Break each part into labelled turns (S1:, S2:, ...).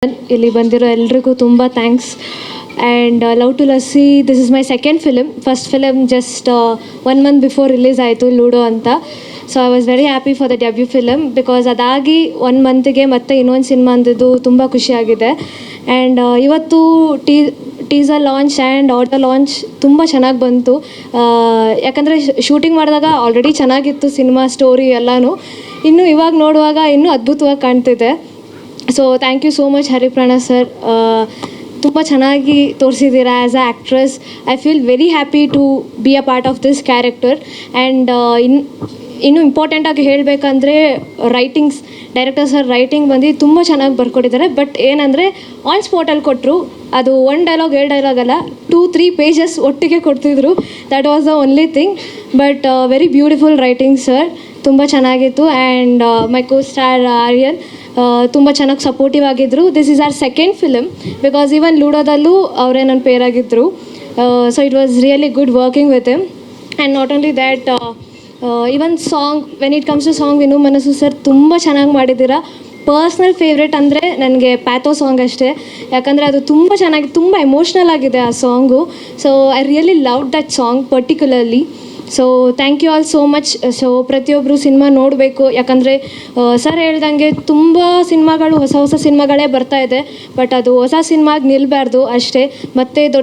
S1: ಇಲ್ಲಿ ಬಂದಿರೋ ಎಲ್ರಿಗೂ ತುಂಬ thanks. And love to Lassi, this is my second film. First film just 1 month before release ಆಯಿತು, ಲೂಡೋ ಅಂತ. So I was very happy for the debut film, because ಅದಾಗಿ 1 monthಗೆ ಮತ್ತೆ ಇನ್ನೊಂದು ಸಿನಿಮಾ ಅಂದಿದ್ದು ತುಂಬ ಖುಷಿಯಾಗಿದೆ. ಆ್ಯಂಡ್ ಇವತ್ತು teaser launch and audio launch ತುಂಬ ಚೆನ್ನಾಗಿ ಬಂತು. ಯಾಕಂದರೆ ಶೂಟಿಂಗ್ ಮಾಡಿದಾಗ ಆಲ್ರೆಡಿ ಚೆನ್ನಾಗಿತ್ತು ಸಿನಿಮಾ ಸ್ಟೋರಿ ಎಲ್ಲನೂ. ಇನ್ನು ಇವಾಗ ನೋಡುವಾಗ ಇನ್ನೂ ಅದ್ಭುತವಾಗಿ ಕಾಣ್ತಿದೆ. So thank you so much Hariprana sir. ತುಂಬ ಚೆನ್ನಾಗಿ ತೋರಿಸಿದ್ದೀರಾ as a actress. I feel very happy to be a part of this character. And ಇನ್ನೂ ಇಂಪಾರ್ಟೆಂಟಾಗಿ ಹೇಳಬೇಕಂದ್ರೆ ರೈಟಿಂಗ್ಸ್, ಡೈರೆಕ್ಟರ್ ಸರ್ ರೈಟಿಂಗ್ ಬಂದು ತುಂಬ ಚೆನ್ನಾಗಿ ಬರ್ಕೊಟ್ಟಿದ್ದಾರೆ. ಬಟ್ ಏನಂದರೆ ಆನ್ ಸ್ಪಾಟಲ್ಲಿ ಕೊಟ್ಟರು. ಅದು 1 ಡೈಲಾಗ್ 2 ಡೈಲಾಗ್ ಅಲ್ಲ, 2-3 pages ಒಟ್ಟಿಗೆ ಕೊಡ್ತಿದ್ರು. That was the only thing. But very beautiful writing sir, ತುಂಬ ಚೆನ್ನಾಗಿತ್ತು. And my co star Aryan ತುಂಬ ಚೆನ್ನಾಗಿ ಸಪೋರ್ಟಿವ್ ಆಗಿದ್ದರು. This is our second film, because even ಲೂಡೋದಲ್ಲೂ ಅವರೇ ನನ್ನ ಪೇರಾಗಿದ್ದರು. So it was really good working with him. And not only that, even song, when it comes to song, Vinu ಮನಸ್ಸು sir ತುಂಬ ಚೆನ್ನಾಗಿ ಮಾಡಿದ್ದೀರಾ. ಪರ್ಸ್ನಲ್ ಫೇವ್ರೇಟ್ ಅಂದರೆ ನನಗೆ ಪ್ಯಾಥೋ ಸಾಂಗ್ ಅಷ್ಟೇ. ಯಾಕಂದರೆ ಅದು ತುಂಬ ಚೆನ್ನಾಗಿ, ತುಂಬ ಎಮೋಷ್ನಲ್ ಆಗಿದೆ ಆ song. So I really love that song particularly. So thank you all so much. So ಪ್ರತಿಯೊಬ್ಬರು ಸಿನಿಮಾ ನೋಡಬೇಕು. ಯಾಕಂದರೆ ಸರ್ ಹೇಳ್ದಂಗೆ ತುಂಬ ಸಿನಿಮಾಗಳು, ಹೊಸ ಸಿನಿಮಾಗಳೇ ಬರ್ತಾಯಿದೆ. ಬಟ್ ಅದು ಹೊಸ ಸಿನಿಮಾಗೆ ನಿಲ್ಲಬಾರ್ದು ಅಷ್ಟೇ. ಮತ್ತು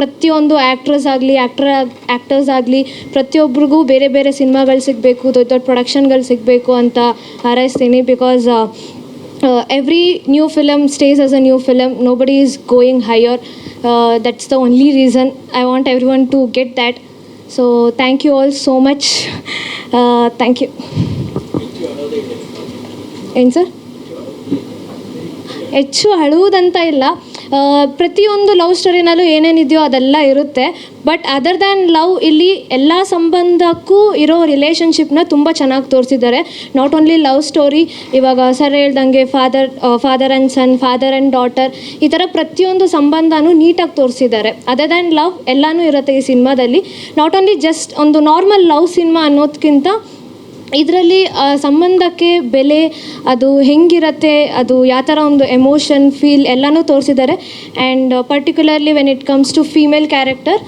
S1: ಪ್ರತಿಯೊಂದು ಆ್ಯಕ್ಟ್ರಸ್ ಆಗಲಿ, ಆ್ಯಕ್ಟರ್ಸ್ ಆಗಲಿ, ಪ್ರತಿಯೊಬ್ಬರಿಗೂ ಬೇರೆ ಬೇರೆ ಸಿನಿಮಾಗಳು ಸಿಗಬೇಕು, ದೊಡ್ಡ ಪ್ರೊಡಕ್ಷನ್ಗಳು ಸಿಗಬೇಕು ಅಂತ ಹಾರೈಸ್ತೀನಿ. Because every new film stays as a new film. Nobody is going higher. That's the only reason. I want everyone to get that. So thank you all so much. Thank you. ಏನು sir? ಹೆಚ್ಚು ಅಳುವುದಂತ ಇಲ್ಲ. ಪ್ರತಿಯೊಂದು love ಸ್ಟೋರಿನಲ್ಲೂ ಏನೇನಿದೆಯೋ ಅದೆಲ್ಲ ಇರುತ್ತೆ. But other than love, ಇಲ್ಲಿ ಎಲ್ಲ ಸಂಬಂಧಕ್ಕೂ ಇರೋ ರಿಲೇಷನ್ಶಿಪ್ನ ತುಂಬ ಚೆನ್ನಾಗಿ ತೋರಿಸಿದ್ದಾರೆ. ನಾಟ್ ಓನ್ಲಿ ಲವ್ ಸ್ಟೋರಿ, ಇವಾಗ ಸರ್ ಹೇಳ್ದಂಗೆ father and son, father and daughter, ಈ ಥರ ಪ್ರತಿಯೊಂದು ಸಂಬಂಧನೂ ನೀಟಾಗಿ ತೋರಿಸಿದ್ದಾರೆ. ಅದರ್ ದ್ಯಾನ್ ಲವ್ ಎಲ್ಲನೂ ಇರುತ್ತೆ ಈ ಸಿನಿಮಾದಲ್ಲಿ. ನಾಟ್ ಓನ್ಲಿ ಜಸ್ಟ್ ಒಂದು ನಾರ್ಮಲ್ ಲವ್ ಸಿನಿಮಾ ಅನ್ನೋದಕ್ಕಿಂತ ಇದರಲ್ಲಿ ಸಂಬಂಧಕ್ಕೆ ಬೆಲೆ, ಅದು ಹೆಂಗಿರುತ್ತೆ, ಅದು ಯಾವ ಥರ ಒಂದು ಎಮೋಷನ್, ಫೀಲ್ ಎಲ್ಲನೂ ತೋರಿಸಿದ್ದಾರೆ. And particularly when it comes to female character,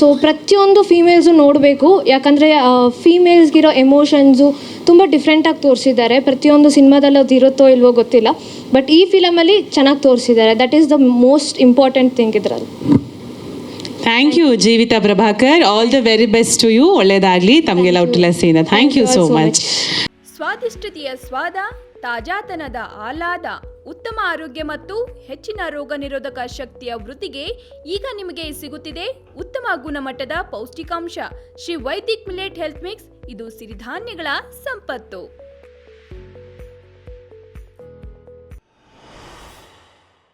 S1: so ಪ್ರತಿಯೊಂದು ಫೀಮೇಲ್ಸು ನೋಡಬೇಕು. ಯಾಕಂದರೆ ಫೀಮೇಲ್ಸ್ಗಿರೋ ಎಮೋಷನ್ಸು ತುಂಬ ಡಿಫ್ರೆಂಟಾಗಿ ತೋರಿಸಿದ್ದಾರೆ. ಪ್ರತಿಯೊಂದು ಸಿನಿಮಾದಲ್ಲಿ ಅದು ಇರುತ್ತೋ ಇಲ್ವೋ ಗೊತ್ತಿಲ್ಲ, ಬಟ್ ಈ ಫಿಲಮಲ್ಲಿ ಚೆನ್ನಾಗಿ ತೋರಿಸಿದ್ದಾರೆ. That is the most important thing ಇದರಲ್ಲಿ.
S2: Thank you Jeevitha Prabhakar. All the very best to you. ಒಳ್ಳೆಯದಾಗಲಿ ತಮಗೆ ಲವ್ ಟು ಲಸ್ಸಿಯಿಂದ. Thank you so much.
S3: ಸ್ವಾದಿಷ್ಟತೆಯ ಸ್ವಾದ, ತಾಜಾತನದ ಆಹ್ಲಾದ, ಉತ್ತಮ ಆರೋಗ್ಯ ಮತ್ತು ಹೆಚ್ಚಿನ ರೋಗ ನಿರೋಧಕ ಶಕ್ತಿಯ ವೃದ್ಧಿಗೆ ಈಗ ನಿಮಗೆ ಸಿಗುತ್ತಿದೆ ಉತ್ತಮ ಗುಣಮಟ್ಟದ ಪೌಷ್ಟಿಕಾಂಶ Shri Vaidik millet health mix. ಇದು ಸಿರಿಧಾನ್ಯಗಳ ಸಂಪತ್ತು.